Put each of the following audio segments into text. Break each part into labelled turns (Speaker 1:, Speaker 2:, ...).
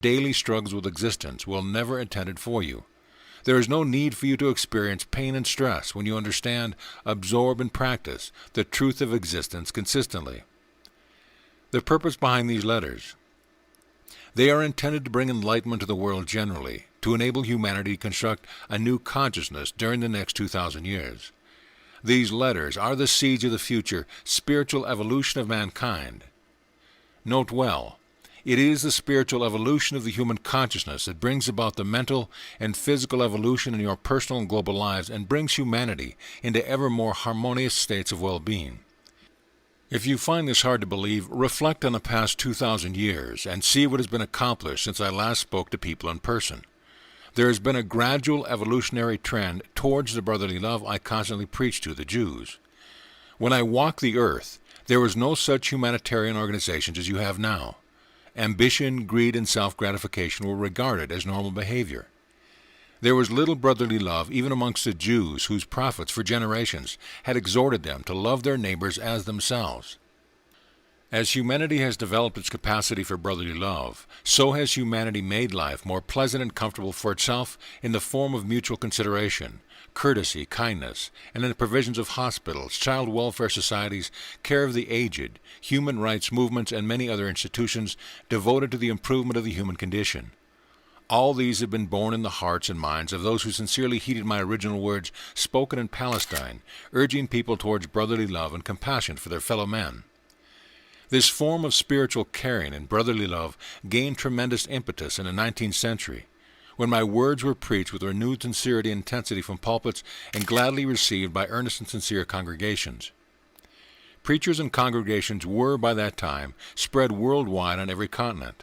Speaker 1: daily struggles with existence were never intended for you. There is no need for you to experience pain and stress when you understand, absorb, and practice the truth of existence consistently. The purpose behind these letters. They are intended to bring enlightenment to the world generally, to enable humanity to construct a new consciousness during the next 2,000 years. These letters are the seeds of the future spiritual evolution of mankind. Note well, it is the spiritual evolution of the human consciousness that brings about the mental and physical evolution in your personal and global lives and brings humanity into ever more harmonious states of well-being. If you find this hard to believe, reflect on the past 2,000 years and see what has been accomplished since I last spoke to people in person. There has been a gradual evolutionary trend towards the brotherly love I constantly preach to the Jews. When I walked the earth, there was no such humanitarian organizations as you have now. Ambition, greed, and self-gratification were regarded as normal behavior. There was little brotherly love even amongst the Jews whose prophets for generations had exhorted them to love their neighbors as themselves. As humanity has developed its capacity for brotherly love, so has humanity made life more pleasant and comfortable for itself in the form of mutual consideration, courtesy, kindness, and in the provisions of hospitals, child welfare societies, care of the aged, human rights movements, and many other institutions devoted to the improvement of the human condition. All these have been born in the hearts and minds of those who sincerely heeded my original words spoken in Palestine, urging people towards brotherly love and compassion for their fellow men. This form of spiritual caring and brotherly love gained tremendous impetus in the 19th century, when my words were preached with renewed sincerity and intensity from pulpits and gladly received by earnest and sincere congregations. Preachers and congregations were, by that time, spread worldwide on every continent.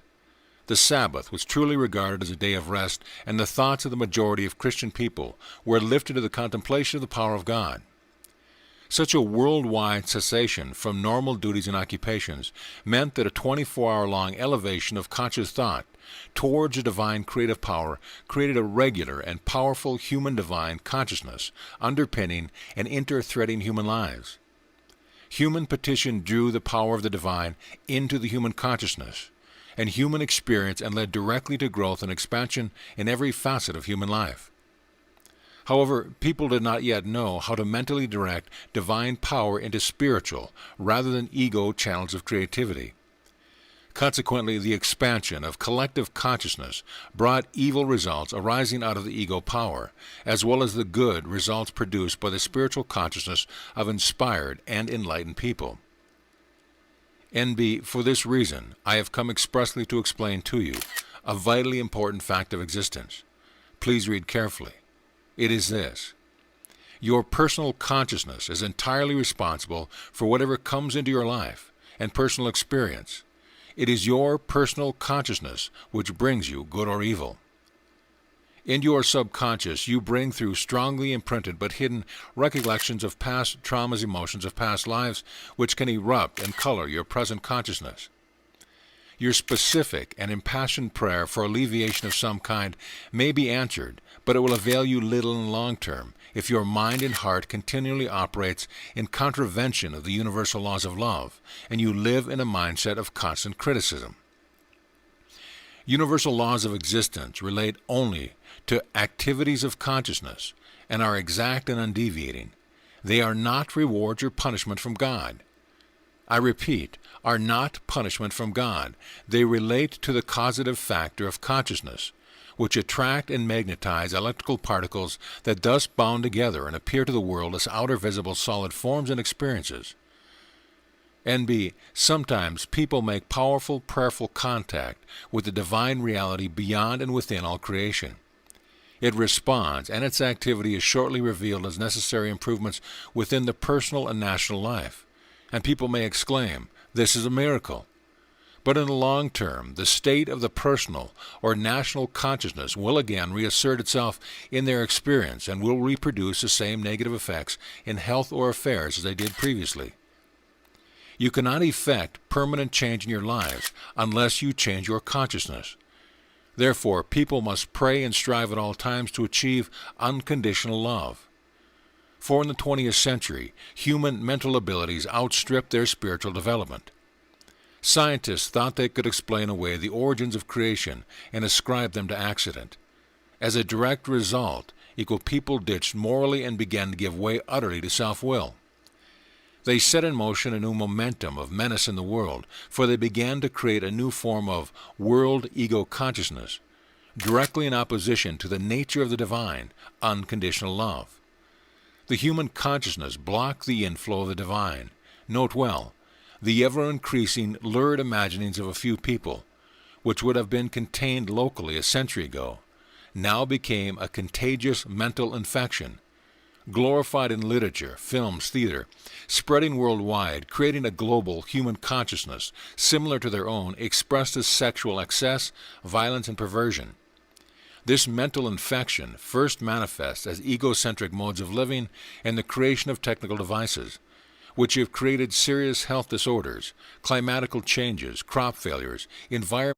Speaker 1: The Sabbath was truly regarded as a day of rest, and the thoughts of the majority of Christian people were lifted to the contemplation of the power of God. Such a worldwide cessation from normal duties and occupations meant that a 24-hour-long elevation of conscious thought towards a divine creative power created a regular and powerful human divine consciousness underpinning and interthreading human lives. Human petition drew the power of the divine into the human consciousness and human experience and led directly to growth and expansion in every facet of human life. However, people did not yet know how to mentally direct divine power into spiritual rather than ego channels of creativity. Consequently, the expansion of collective consciousness brought evil results arising out of the ego power, as well as the good results produced by the spiritual consciousness of inspired and enlightened people. NB, for this reason, I have come expressly to explain to you a vitally important fact of existence. Please read carefully. It is this. Your personal consciousness is entirely responsible for whatever comes into your life and personal experience. It is your personal consciousness which brings you good or evil. In your subconscious, you bring through strongly imprinted but hidden recollections of past traumas, emotions of past lives, which can erupt and color your present consciousness. Your specific and impassioned prayer for alleviation of some kind may be answered, but it will avail you little in the long term if your mind and heart continually operates in contravention of the universal laws of love, and you live in a mindset of constant criticism. Universal laws of existence relate only to activities of consciousness and are exact and undeviating. They are not rewards or punishment from God. I repeat, are not punishment from God. They relate to the causative factor of consciousness, which attract and magnetize electrical particles that thus bound together and appear to the world as outer visible solid forms and experiences. NB, sometimes people make powerful, prayerful contact with the divine reality beyond and within all creation. It responds, and its activity is shortly revealed as necessary improvements within the personal and national life. And people may exclaim, "This is a miracle." But in the long term, the state of the personal or national consciousness will again reassert itself in their experience and will reproduce the same negative effects in health or affairs as they did previously. You cannot effect permanent change in your lives unless you change your consciousness. Therefore, people must pray and strive at all times to achieve unconditional love. For in the 20th century, human mental abilities outstrip their spiritual development. Scientists thought they could explain away the origins of creation and ascribe them to accident. As a direct result, people ditched morally and began to give way utterly to self-will. They set in motion a new momentum of menace in the world, for they began to create a new form of world ego consciousness, directly in opposition to the nature of the divine, unconditional love. The human consciousness blocked the inflow of the divine. Note well, the ever-increasing lurid imaginings of a few people, which would have been contained locally a century ago, now became a contagious mental infection, glorified in literature, films, theater, spreading worldwide, creating a global human consciousness similar to their own, expressed as sexual excess, violence, and perversion. This mental infection first manifests as egocentric modes of living and the creation of technical devices, which have created serious health disorders, climatical changes, crop failures, environmental